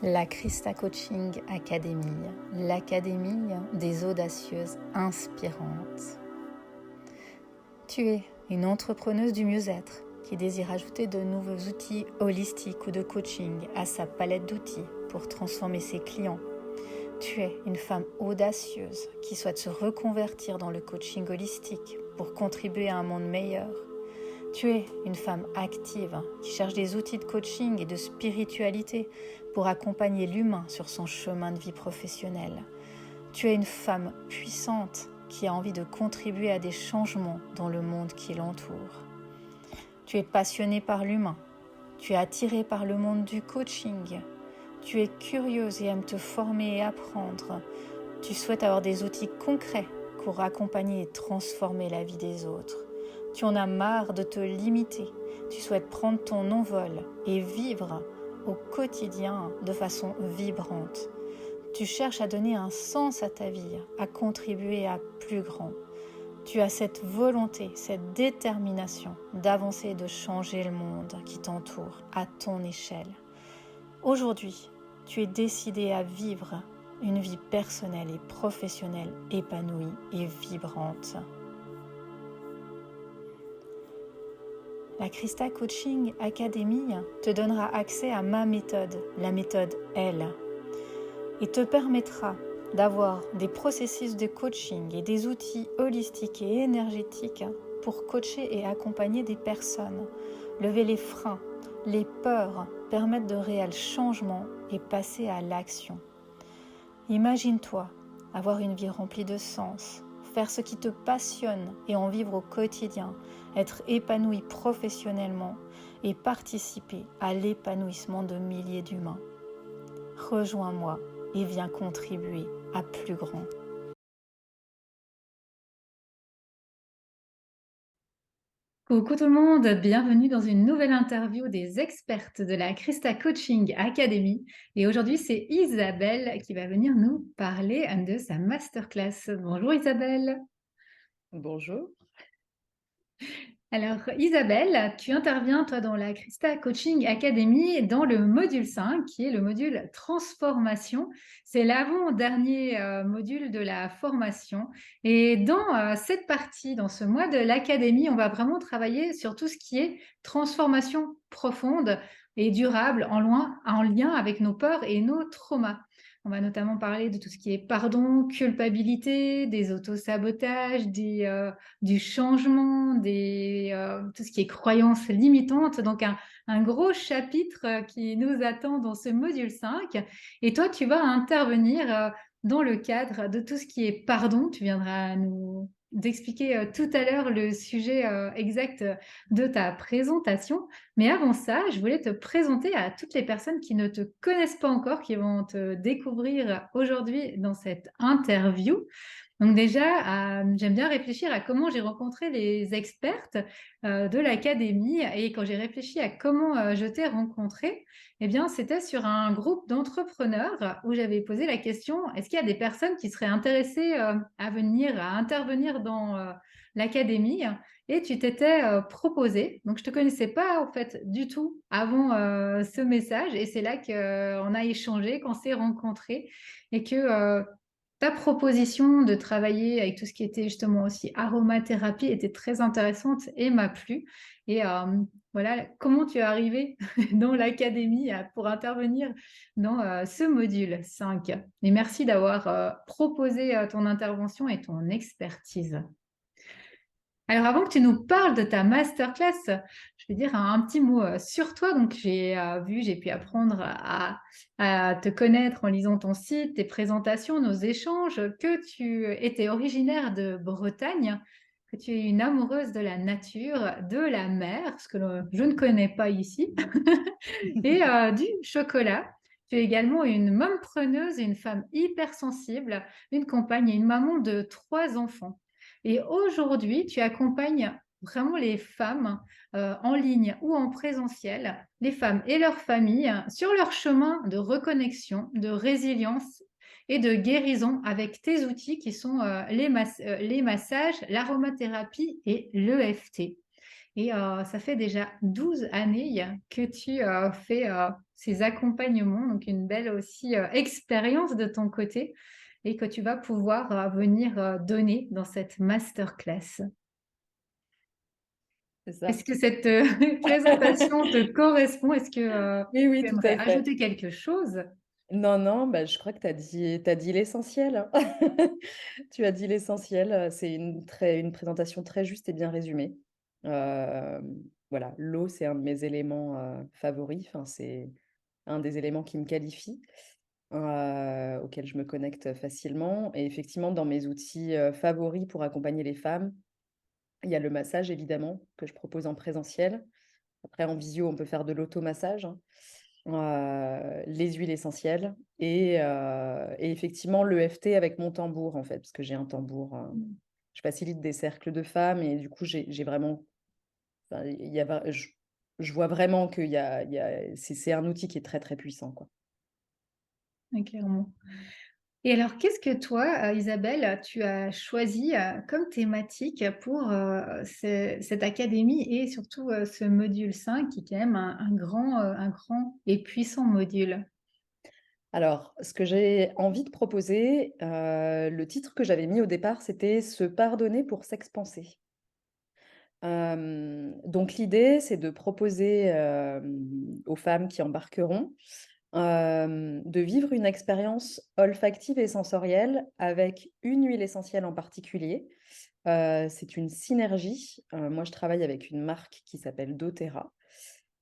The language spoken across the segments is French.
La Christa Coaching Academy, l'académie des audacieuses inspirantes. Tu es une entrepreneuse du mieux-être qui désire ajouter de nouveaux outils holistiques ou de coaching à sa palette d'outils pour transformer ses clients. Tu es une femme audacieuse qui souhaite se reconvertir dans le coaching holistique pour contribuer à un monde meilleur. Tu es une femme active qui cherche des outils de coaching et de spiritualité pour accompagner l'humain sur son chemin de vie professionnelle. Tu es une femme puissante qui a envie de contribuer à des changements dans le monde qui l'entoure. Tu es passionnée par l'humain. Tu es attirée par le monde du coaching. Tu es curieuse et aimes te former et apprendre. Tu souhaites avoir des outils concrets pour accompagner et transformer la vie des autres. Tu en as marre de te limiter. Tu souhaites prendre ton envol et vivre au quotidien de façon vibrante. Tu cherches à donner un sens à ta vie, à contribuer à plus grand. Tu as cette volonté, cette détermination d'avancer et de changer le monde qui t'entoure à ton échelle. Aujourd'hui, tu es décidé à vivre une vie personnelle et professionnelle épanouie et vibrante. La Christa Coaching Academy te donnera accès à ma méthode, la méthode L, et te permettra d'avoir des processus de coaching et des outils holistiques et énergétiques pour coacher et accompagner des personnes, lever les freins, les peurs, permettre de réels changements et passer à l'action. Imagine-toi avoir une vie remplie de sens, faire ce qui te passionne et en vivre au quotidien, être épanoui professionnellement et participer à l'épanouissement de milliers d'humains. Rejoins-moi et viens contribuer à plus grand. Coucou tout le monde, bienvenue dans une nouvelle interview des expertes de la Christa Coaching Academy. Et aujourd'hui, c'est Isabelle qui va venir nous parler de sa masterclass. Bonjour Isabelle. Bonjour. Alors Isabelle, tu interviens toi dans la Christa Coaching Academy dans le module 5 qui est le module transformation. C'est l'avant-dernier module de la formation. Et dans cette partie, dans ce mois de l'académie, on va vraiment travailler sur tout ce qui est transformation profonde et durable en lien avec nos peurs et nos traumas. On va notamment parler de tout ce qui est pardon, culpabilité, des autosabotages, du changement, tout ce qui est croyances limitantes. Donc, un gros chapitre qui nous attend dans ce module 5. Et toi, tu vas intervenir dans le cadre de tout ce qui est pardon. Tu viendras nous d'expliquer tout à l'heure le sujet exact de ta présentation. Mais avant ça, je voulais te présenter à toutes les personnes qui ne te connaissent pas encore, qui vont te découvrir aujourd'hui dans cette interview. Donc déjà, j'aime bien réfléchir à comment j'ai rencontré les expertes de l'académie et quand j'ai réfléchi à comment je t'ai rencontré, eh bien, c'était sur un groupe d'entrepreneurs où j'avais posé la question, est-ce qu'il y a des personnes qui seraient intéressées à intervenir dans l'académie? Et tu t'étais proposé. Donc, je ne te connaissais pas en fait du tout avant ce message et c'est là qu'on a échangé, qu'on s'est rencontrés et que ta proposition de travailler avec tout ce qui était justement aussi aromathérapie était très intéressante et m'a plu. Et voilà, comment tu es arrivé dans l'académie pour intervenir dans ce module 5. Et merci d'avoir proposé ton intervention et ton expertise. Alors, avant que tu nous parles de ta masterclass, je vais dire un petit mot sur toi. Donc, j'ai pu apprendre à te connaître en lisant ton site, tes présentations, nos échanges, que tu étais originaire de Bretagne, que tu es une amoureuse de la nature, de la mer, ce que je ne connais pas ici, et du chocolat. Tu es également une mompreneuse, une femme hypersensible, une compagne et une maman de 3 enfants. Et aujourd'hui, tu accompagnes vraiment les femmes en ligne ou en présentiel, les femmes et leurs familles sur leur chemin de reconnexion, de résilience et de guérison avec tes outils qui sont les massages, l'aromathérapie et l'EFT. et ça fait déjà 12 années que tu, fais, ces accompagnements, donc une belle aussi, expérience de ton côté et que tu vas pouvoir, venir, donner dans cette masterclass. C'est Est-ce ça. que cette, présentation te correspond? Est-ce que, Oui, oui, tu tout aimerais à fait. ajouter quelque chose? Non, non, bah, je crois que tu as dit l'essentiel, hein. Tu as dit l'essentiel, c'est une présentation très juste et bien résumée. Voilà, l'eau, c'est un de mes éléments, favoris, enfin, c'est un des éléments qui me qualifie, auquel je me connecte facilement et effectivement, dans mes outils, favoris pour accompagner les femmes, il y a le massage évidemment, que je propose en présentiel. Après en visio, on peut faire de l'automassage, hein. Les huiles essentielles et effectivement l'EFT avec mon tambour, en fait, parce que j'ai un tambour, Mmh. je facilite des cercles de femmes et du coup, j'ai vraiment enfin, il y a vra je vois vraiment qu'il y a c'est un outil qui est très, très puissant, quoi. Ouais, clairement. Et alors, qu'est-ce que toi, Isabelle, tu as choisi, comme thématique pour, cette académie et surtout, ce module 5 qui est quand même un grand et puissant module? Alors, ce que j'ai envie de proposer, le titre que j'avais mis au départ, c'était «Se pardonner pour s'expanser». Donc l'idée, c'est de proposer, aux femmes qui embarqueront, de vivre une expérience olfactive et sensorielle avec une huile essentielle en particulier. C'est une synergie. Moi, je travaille avec une marque qui s'appelle doTERRA,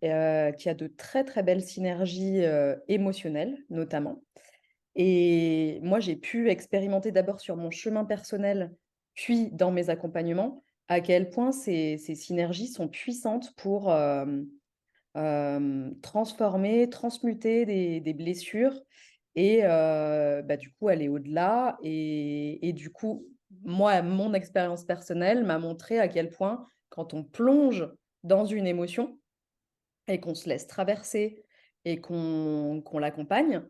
qui a de très, très belles synergies, émotionnelles notamment. Et moi, j'ai pu expérimenter d'abord sur mon chemin personnel, puis dans mes accompagnements, à quel point ces synergies sont puissantes pour, transformer, transmuter des blessures et bah, du coup, aller au-delà et du coup, moi, mon expérience personnelle m'a montré à quel point quand on plonge dans une émotion, et qu'on se laisse traverser et qu'on l'accompagne,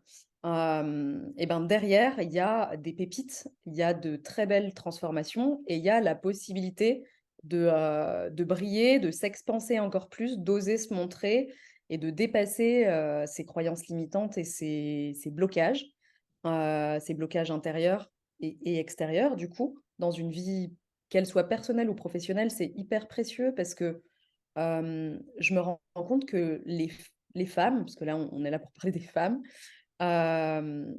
et ben, derrière, il y a des pépites, il y a de très belles transformations et il y a la possibilité de briller, de s'expanser encore plus, d'oser se montrer et de dépasser, ses croyances limitantes et ses blocages intérieurs et extérieurs du coup. Dans une vie, qu'elle soit personnelle ou professionnelle, c'est hyper précieux parce que je me rends compte que les femmes, parce que là, on est là pour parler des femmes, hem,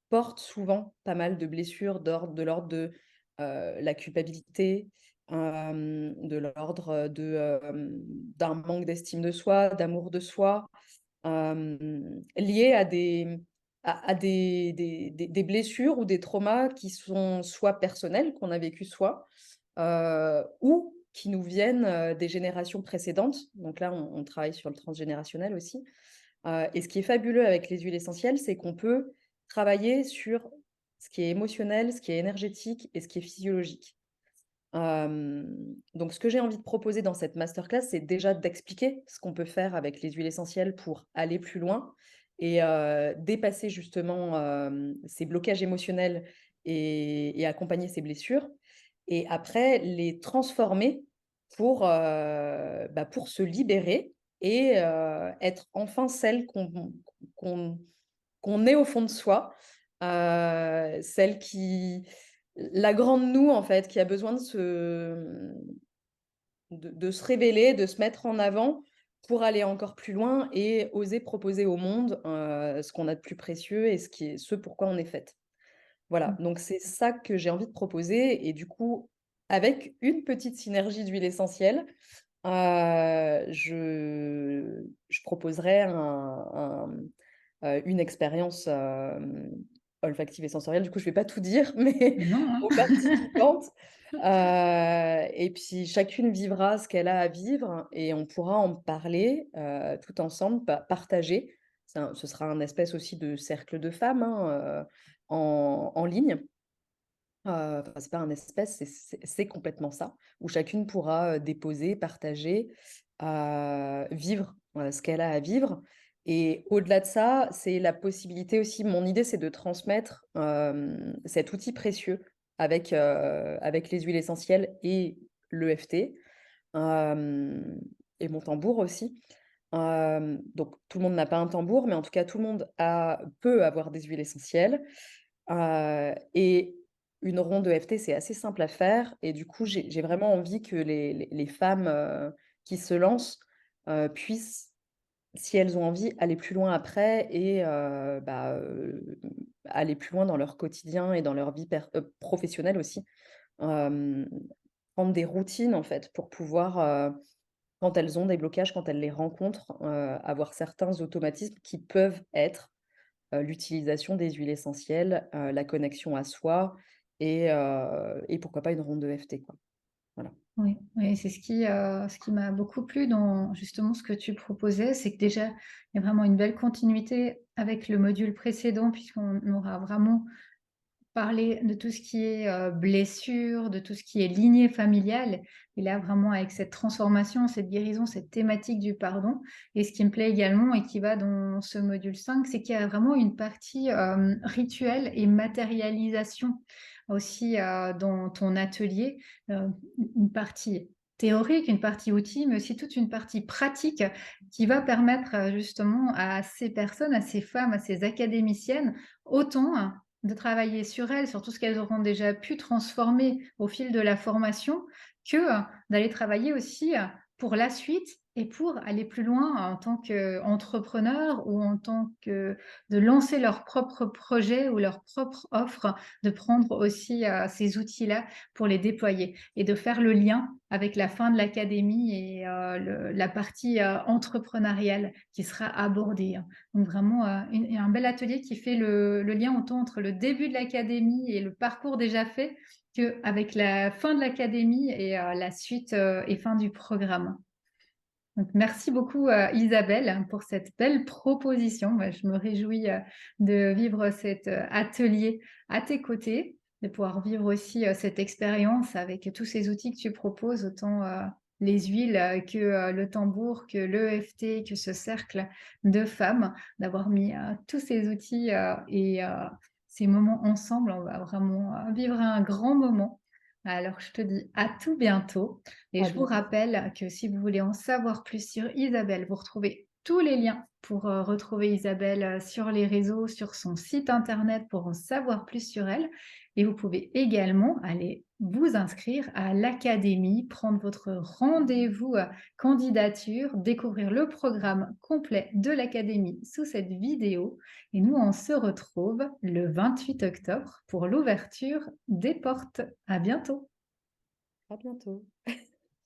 portent souvent pas mal de blessures de l'ordre de, la culpabilité, de l'ordre, d'un manque d'estime de soi, d'amour de soi, liées à des blessures ou des traumas qui sont soit personnels, qu'on a vécu soi, ou qui nous viennent, des générations précédentes. Donc là, on travaille sur le transgénérationnel aussi. Et ce qui est fabuleux avec les huiles essentielles, c'est qu'on peut travailler sur ce qui est émotionnel, ce qui est énergétique et ce qui est physiologique. Donc ce que j'ai envie de proposer dans cette masterclass, c'est déjà d'expliquer ce qu'on peut faire avec les huiles essentielles pour aller plus loin et dépasser justement, ces blocages émotionnels et accompagner ces blessures et après les transformer pour se libérer et être enfin celle qu'on qu'on est au fond de soi, celle qui la grande nous, en fait, qui a besoin de se révéler, de se mettre en avant pour aller encore plus loin et oser proposer au monde, ce qu'on a de plus précieux et ce pourquoi on est faite. Voilà, donc c'est ça que j'ai envie de proposer et du coup, avec une petite synergie d'huile essentielle, je proposerai une expérience, olfactive et sensorielle. Du coup, je vais pas tout dire, mais Non, hein? aux participantes, et puis chacune vivra ce qu'elle a à vivre et on pourra en parler, tout ensemble, partager. Ce sera un espèce aussi de cercle de femmes, hein, en ligne. Enfin, c'est pas un espèce, c'est complètement ça, où chacune pourra, déposer, partager, vivre, ce qu'elle a à vivre et au-delà de ça, c'est la possibilité aussi mon idée, c'est de transmettre, cet outil précieux avec les huiles essentielles et l'EFT, hem et mon tambour aussi. Donc tout le monde n'a pas un tambour, mais en tout cas, tout le monde peut avoir des huiles essentielles. Et une ronde EFT, c'est assez simple à faire et du coup, j'ai vraiment envie que les femmes, qui se lancent, puissent, si elles ont envie, aller plus loin après et aller plus loin dans leur quotidien et dans leur vie professionnelle aussi. Hem, Prendre des routines, en fait, pour pouvoir, quand elles ont des blocages, quand elles les rencontrent, avoir certains automatismes qui peuvent être, l'utilisation des huiles essentielles, la connexion à soi et pourquoi pas une ronde de EFT, quoi. Voilà. Oui, oui, c'est ce qui m'a beaucoup plu dans justement ce que tu proposais, c'est que déjà, il y a vraiment une belle continuité avec le module précédent puisqu'on aura vraiment parler de tout ce qui est, blessure, de tout ce qui est lignée familiale et là, vraiment avec cette transformation, cette guérison, cette thématique du pardon et ce qui me plaît également et qui va dans ce module 5, c'est qu'il y a vraiment une partie, rituel et matérialisation aussi, dans ton atelier, une partie théorique, une partie outil, mais aussi toute une partie pratique qui va permettre, justement à ces personnes, à ces femmes, à ces académiciennes, autant de travailler sur elles, sur tout ce qu'elles auront déjà pu transformer au fil de la formation, que, d'aller travailler aussi, pour la suite et pour aller plus loin en tant qu'entrepreneur ou en tant que de lancer leur propre projet ou leur propre offre, de prendre aussi, ces outils-là pour les déployer et de faire le lien avec la fin de l'académie et le la partie, entrepreneuriale qui sera abordée, hein. Donc vraiment, un bel atelier qui fait le lien autant entre le début de l'académie et le parcours déjà fait, qu'avec la fin de l'académie et la suite, et fin du programme. Donc merci beaucoup, Isabelle, pour cette belle proposition. Moi, je me réjouis, de vivre cet, atelier à tes côtés, de pouvoir vivre aussi, cette expérience avec tous ces outils que tu proposes, autant, les huiles, que, le tambour, que l'EFT, que ce cercle de femmes, d'avoir mis, tous ces outils, et ces moments ensemble. On va vraiment, vivre un grand moment. Alors je te dis à tout bientôt. Et À je vous bientôt. rappelle que si vous voulez en savoir plus sur Isabelle, vous retrouvez tous les liens pour retrouver Isabelle sur les réseaux, sur son site internet pour en savoir plus sur elle. Et vous pouvez également aller vous inscrire à l'académie, prendre votre rendez-vous candidature, découvrir le programme complet de l'académie sous cette vidéo. Et nous, on se retrouve le 28 octobre pour l'ouverture des portes. À bientôt. À bientôt.